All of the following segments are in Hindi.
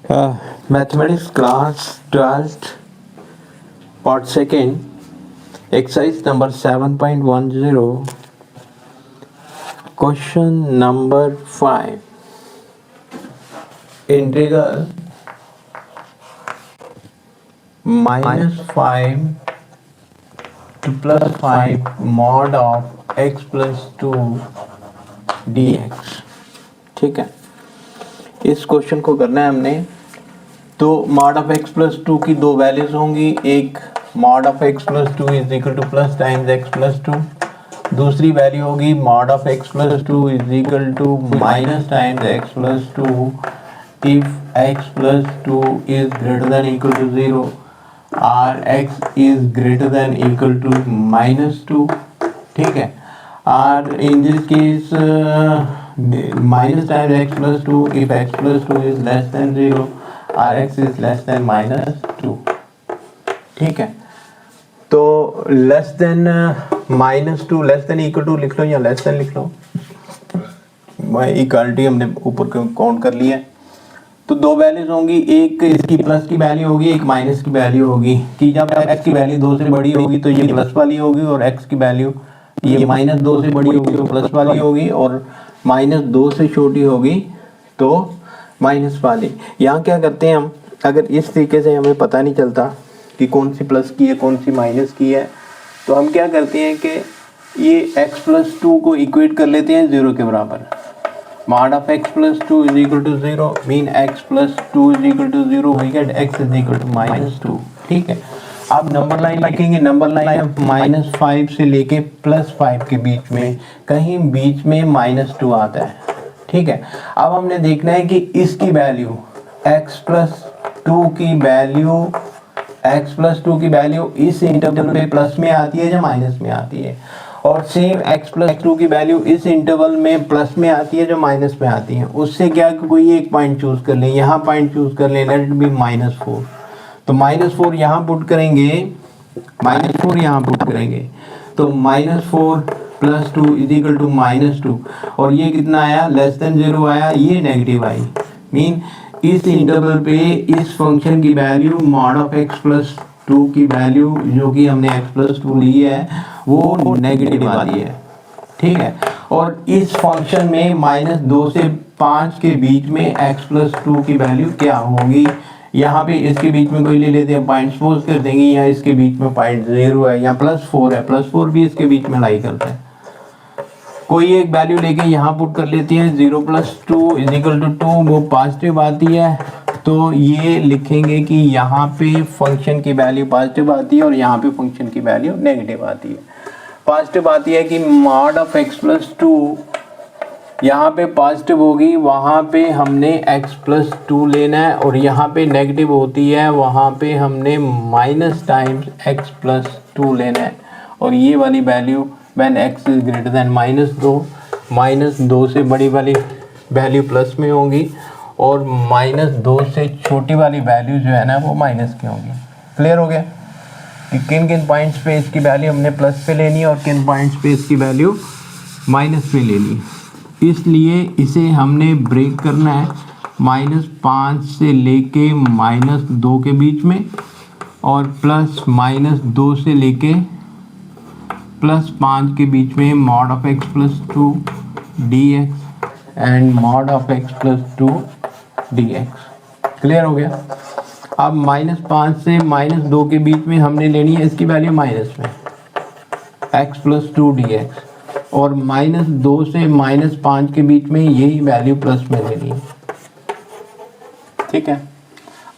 Mathematics class 12th part 2nd exercise number 7.10 question number 5 integral -5 to +5 mod of x plus 2 dx। ठीक है, इस क्वेश्चन को करना है हमने। तो मॉड ऑफ x प्लस 2 की दो वैल्यूज होंगी, एक mod of x plus 2 is equal to plus times x plus 2, दूसरी वैल्यू होगी mod of x plus 2 is equal to minus times x plus 2 if x plus 2 is greater than equal to 0 और x is greater than equal to -2। ठीक है, और in this case minus times x plus 2 if x plus 2 is less than 0 or x is less than -2। ठीक है, तो less than -2 less than equal to लिख लो या लेस देन लिख लो, इक्वालिटी हमने ऊपर काउंट कर लिया है। तो दो वैल्यूज होंगी, एक इसकी प्लस की वैल्यू होगी, एक माइनस की वैल्यू होगी। कि जब x की वैल्यू 2 से बड़ी होगी तो ये प्लस वाली होगी और x की वैल्यू ये -2 से बड़ी होगी तो प्लस वाली होगी और -2 से छोटी होगी तो माइनस वाली। यहाँ क्या करते हैं हम, अगर इस तरीके से हमें पता नहीं चलता कि कौन सी प्लस की है कौन सी माइनस की है, तो हम क्या करते हैं कि ये x प्लस 2 को इक्वेट कर लेते हैं 0 के बराबर। Mod of x plus 2 is equal to 0 mean x plus 2 is equal to 0 we get x is equal to -2। ठीक है, अब नंबर लाइन लिखेंगे, नंबर लाइन -5 से लेके +5 के बीच में कहीं बीच में -2 आता है। ठीक है, अब हमने देखना है कि इसकी वैल्यू x प्लस 2 की वैल्यू इस इंटरवल में प्लस में आती है या माइनस में आती है, और सेम x प्लस 2 की वैल्यू इस इंटरवल में प्लस में आती है जो माइनस में आती है। उससे क्या कोई एक पॉइंट चूज कर लें, यहाँ पॉइंट चूज कर लें, लेट इट बी -4। तो -4 यहाँ पुट करेंगे, -4 यहाँ पुट करेंगे तो -4 + 2 इज इक्वल टू -2 और ये कितना आया, लेस देन 0 आया, ये नेगेटिव आई। मीन इस इंटरवल पे इस फंक्शन की value mod of x plus 2 की वैल्यू जो कि हमने x प्लस 2 ली है वो नेगेटिव आती है। ठीक है, और इस फंक्शन में -2 से 5 के बीच में x प्लस 2 की वैल्यू क्या होगी, यहाँ पे इसके बीच में कोई ले लेते हैं पॉइंट सपोज कर देंगे, या इसके बीच में पॉइंट 0 है या +4 है, +4 भी इसके बीच में लाई करता है। कोई एक वैल्यू लेके यहाँ पुट कर लेते हैं, 0 + 2 इज इक्वल टू 2, वो पॉजिटिव आती है तो ये लिखेंगे कि यहाँ पे फंक्शन की वैल्यू पॉजिटिव आती है और यहाँ पे फंक्शन की वैल्यू नेगेटिव आती है। पॉजिटिव आती है कि मॉड ऑफ x प्लस 2 यहाँ पे पॉजिटिव होगी, वहाँ पे हमने x प्लस 2 लेना है, और यहाँ पे नेगेटिव होती है वहाँ पे हमने माइनस टाइम्स x प्लस 2 लेना है। और ये वाली value when x is greater then -2 से बड़ी वाली वैल्यू प्लस में होगी और -2 से छोटी वाली वैल्यू जो है ना वो माइनस की होगी। क्लियर हो गया कि किन किन पॉइंट्स पे इसकी वैल्यू हमने प्लस पे लेनी है और किन पॉइंट्स पे इसकी वैल्यू माइनस पे लेनी है। इसलिए इसे हमने ब्रेक करना है -5 से लेके -2 के बीच में और +-2 से लेके +5 के बीच में mod of x plus 2 dx and mod of x plus 2 dx। Clear हो गया। अब -5 से -2 के बीच में हमने लेनी है इसकी वैल्यू माइनस में x प्लस 2 dx, और -2 से -5 के बीच में यही वैल्यू प्लस में लेनी है। ठीक है,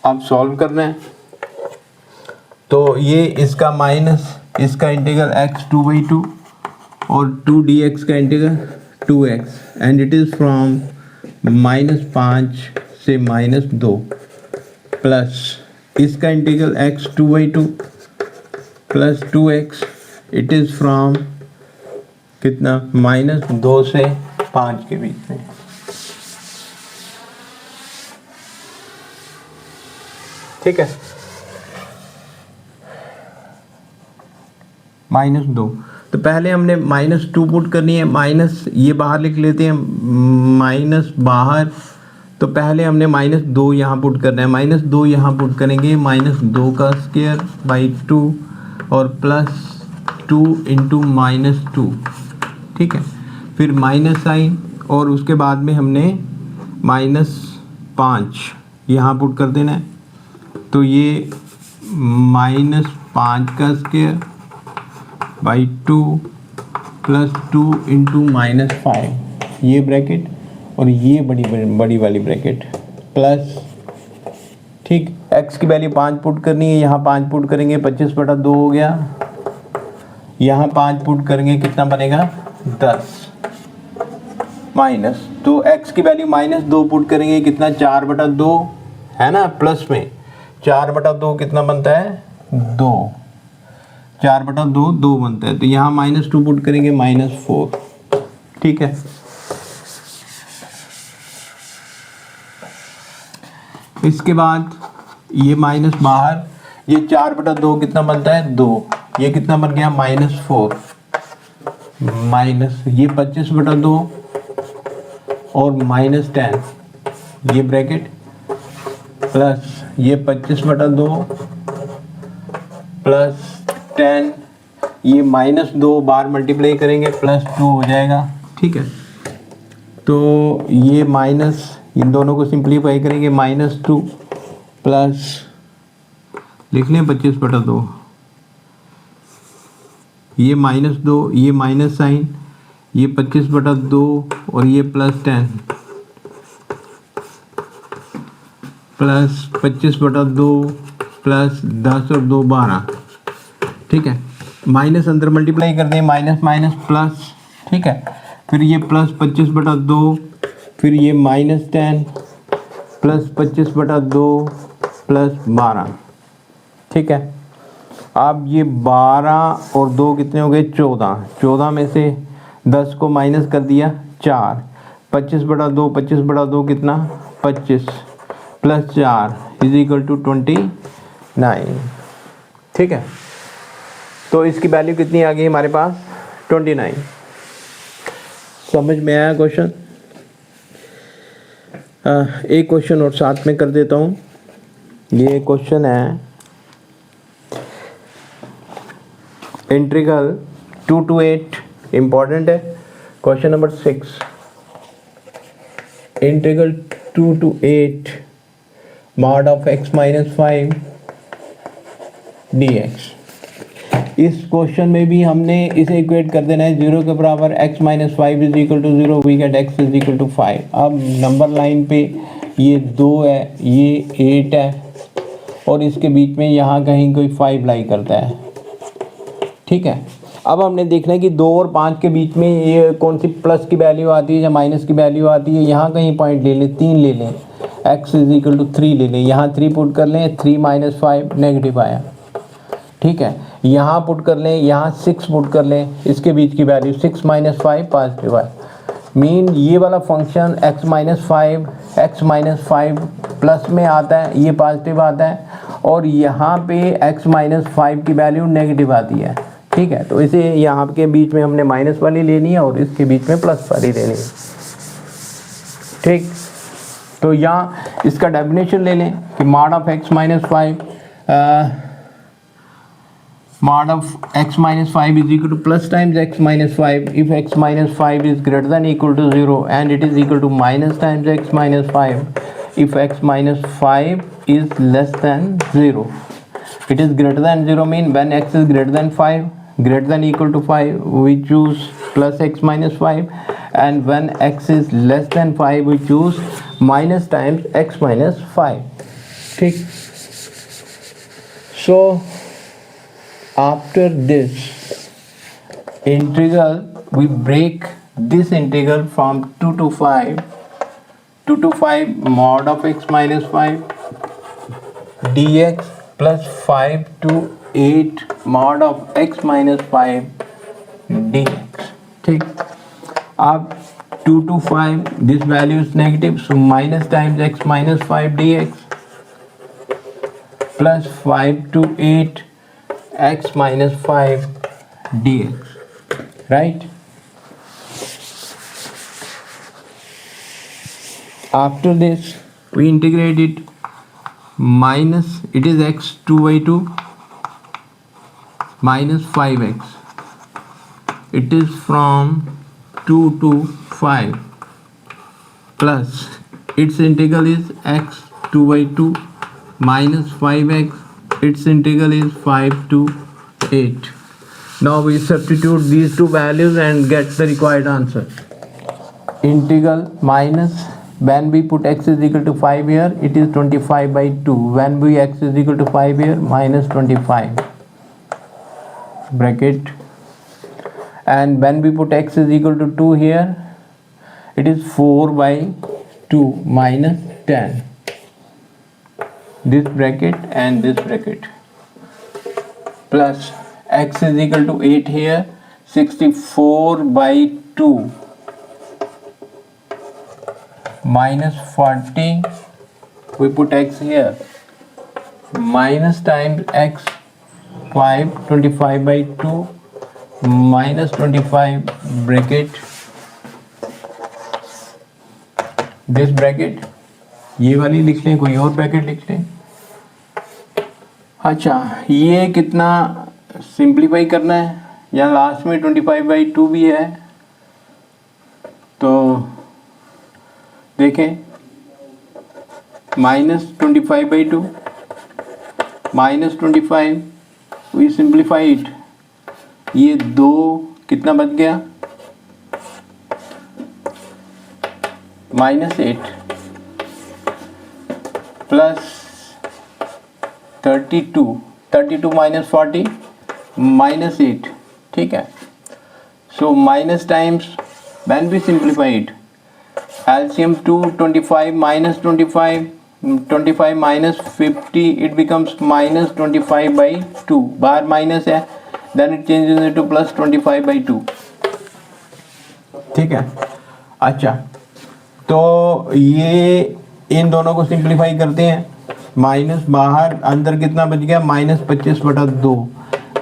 अब सॉल्व करना है तो ये इसका माइनस इसका इंटीग्रल x 2/2 और 2 dx का integral 2x and it is from -5 से -2 प्लस इसका integral x 2/2 plus 2x it is from कितना -2 से 5 के बीच में। ठीक है, -2 तो पहले हमने -2 पुट करनी है, माइनस ये बाहर लिख लेते हैं, माइनस बाहर तो पहले हमने -2 यहाँ पुट करना है, -2 यहाँ पुट करेंगे, -2 का स्क्वायर बाई 2 और +2 इंटू -2, ठीक है। फिर माइनस साइन और उसके बाद में हमने -5 यहाँ पुट कर देना है, तो ये -5 का स्क्वायर बाई 2 +2 इंटू -5, ये ब्रैकेट और ये बड़ी वाली ब्रैकेट प्लस, ठीक। x की वैल्यू 5 पुट करनी है, यहाँ 5 पुट करेंगे 25/2 हो गया, यहाँ 5 पुट करेंगे कितना बनेगा 10 माइनस, तो x की वैल्यू -2 पुट करेंगे कितना 4/2 है ना, प्लस में 4/2 कितना बनता है 2, 4/2 2 बनता है, तो यहाँ -2 पुट करेंगे -4, ठीक है। इसके बाद ये माइनस बाहर, ये 4/2 कितना बनता है 2, ये कितना बन गया -4 माइनस ये 25/2 और -10, ये ब्रैकेट प्लस ये 25/2 प्लस 10, ये -2 बार मल्टीप्लाई करेंगे +2 हो जाएगा, ठीक है। तो ये माइनस, इन दोनों को सिंप्लीफाई करेंगे -2 प्लस लिख लें 25/2, ये -2, ये माइनस साइन, ये 25/2 और ये +10 प्लस 25/2 प्लस 10 और 2 12, ठीक है। माइनस अंदर मल्टीप्लाई कर दें, माइनस माइनस प्लस, ठीक है। फिर ये प्लस 25/2, फिर ये -10 प्लस 25/2 प्लस 12, ठीक है। अब ये 12 और 2 कितने हो गए 14, 14 में से 10 को माइनस कर दिया 4, 25/2, 25/2 कितना 25 प्लस 4 इज इक्वल टू 29, ठीक है। तो इसकी वैल्यू कितनी आ गई हमारे पास 29। समझ में आया क्वेश्चन? एक क्वेश्चन और साथ में कर देता हूँ। ये क्वेश्चन है इंटीग्रल 2 to 8, इम्पॉर्टेंट है। Question number 6, integral 2 to 8 mod of x - 5 dx। इस क्वेश्चन में भी हमने इसे इक्वेट कर देना है 0 के बराबर, x - 5 is equal to 0, we get x is equal to 5। अब नंबर लाइन पे ये 2 है, ये 8 है और इसके बीच में यहाँ कहीं कोई 5 लाई करता है, ठीक है। अब हमने देखना है कि 2 और 5 के बीच में ये कौन सी प्लस की वैल्यू आती है या माइनस की वैल्यू आती है। यहाँ कहीं पॉइंट ले लें, 3 ले लें, x इज इक्वल टू 3 ले लें, यहाँ 3 पुट कर लें, 3 - 5 नेगेटिव आया, ठीक है। यहाँ पुट कर लें, यहाँ 6 पुट कर लें, इसके बीच की वैल्यू 6 - 5 पॉजिटिव है। मीन ये वाला फंक्शन x - 5 प्लस में आता है, ये पॉजिटिव आता है, और यहाँ पे x - 5 की वैल्यू नेगेटिव आती है, ठीक है। तो इसे यहाँ के बीच में हमने माइनस वाली लेनी है और इसके बीच में प्लस वाली लेनी है, ठीक। तो यहाँ इसका डेफिनेशन ले लें कि mod of x - 5 mod of x - 5 is equal to plus times x - 5 if x - 5 is greater than equal to 0, and it is equal to minus times x - 5 if x - 5 is less than 0. It is greater than 0 mean when x is greater than 5, greater than equal to 5, we choose plus x - 5, and when x is less than 5 we choose minus times x - 5, ठीक। So after this integral we break this integral from 2 to 5, 2 to 5 mod of x - 5 dx plus 5 to 8 mod of x - 5 dx, ठीक। अब 2 to 5 this value is negative, so minus times x - 5 dx plus 5 to 8 x - 5 dx, right। After this we integrate it, minus it is x 2/2 minus 5x, it is from 2 to 5, plus its integral is x 2/2 minus 5x, its integral is 5 to 8. Now we substitute these two values and get the required answer. Integral minus, when we put x is equal to 5 here, it is 25/2. When we x is equal to 5 here, minus 25 bracket, and when we put x is equal to 2 here, it is 4/2 minus 10. This bracket and this bracket, plus x is equal to 8 here, 64/2 minus 40, we put x here, minus times x 5, 25/2 minus 25 bracket, this bracket, ये वाली लिख लें, कोई और ब्रैकेट लिख लें। अच्छा, ये कितना सिंप्लीफाई करना है, यहाँ लास्ट में 25/2 भी है, तो देखें minus 25/2 minus 25, we simplify it, ये 2 कितना बच गया, -8 प्लस 32 minus 40 -8, ठीक है। So minus times, when we simplify it, LCM 2, 25 minus 25, 25 minus 50, it becomes minus 25/2, बाहर माइनस है, then it changes into plus 25/2, ठीक है। अच्छा, तो ये इन दोनों को सिंप्लीफाई करते हैं, माइनस बाहर, अंदर कितना बच गया, -25/2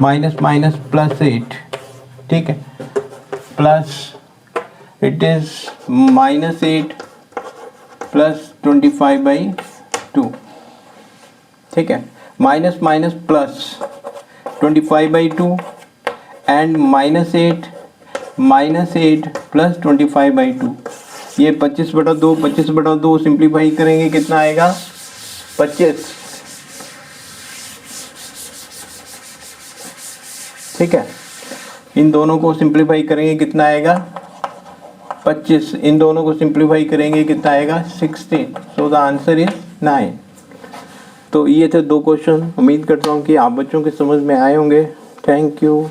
माइनस माइनस +8, ठीक है, प्लस इट इज -8 प्लस 25/2, ठीक है, minus minus plus 25/2 and -8 plus 25/2, ये 25/2 सिंप्लीफाई करेंगे, कितना आएगा, 25, ठीक है। इन दोनों को सिंप्लीफाई करेंगे, कितना आएगा, 25, इन दोनों को सिंप्लीफाई करेंगे, कितना आएगा, 16। So the answer is 9। तो ये थे 2 क्वेश्चन, उम्मीद करता हूँ कि आप बच्चों के समझ में आए होंगे। Thank you.